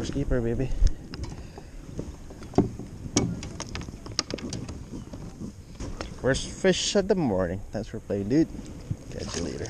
First keeper, baby. First fish of the morning. Thanks for playing, dude. Catch you later.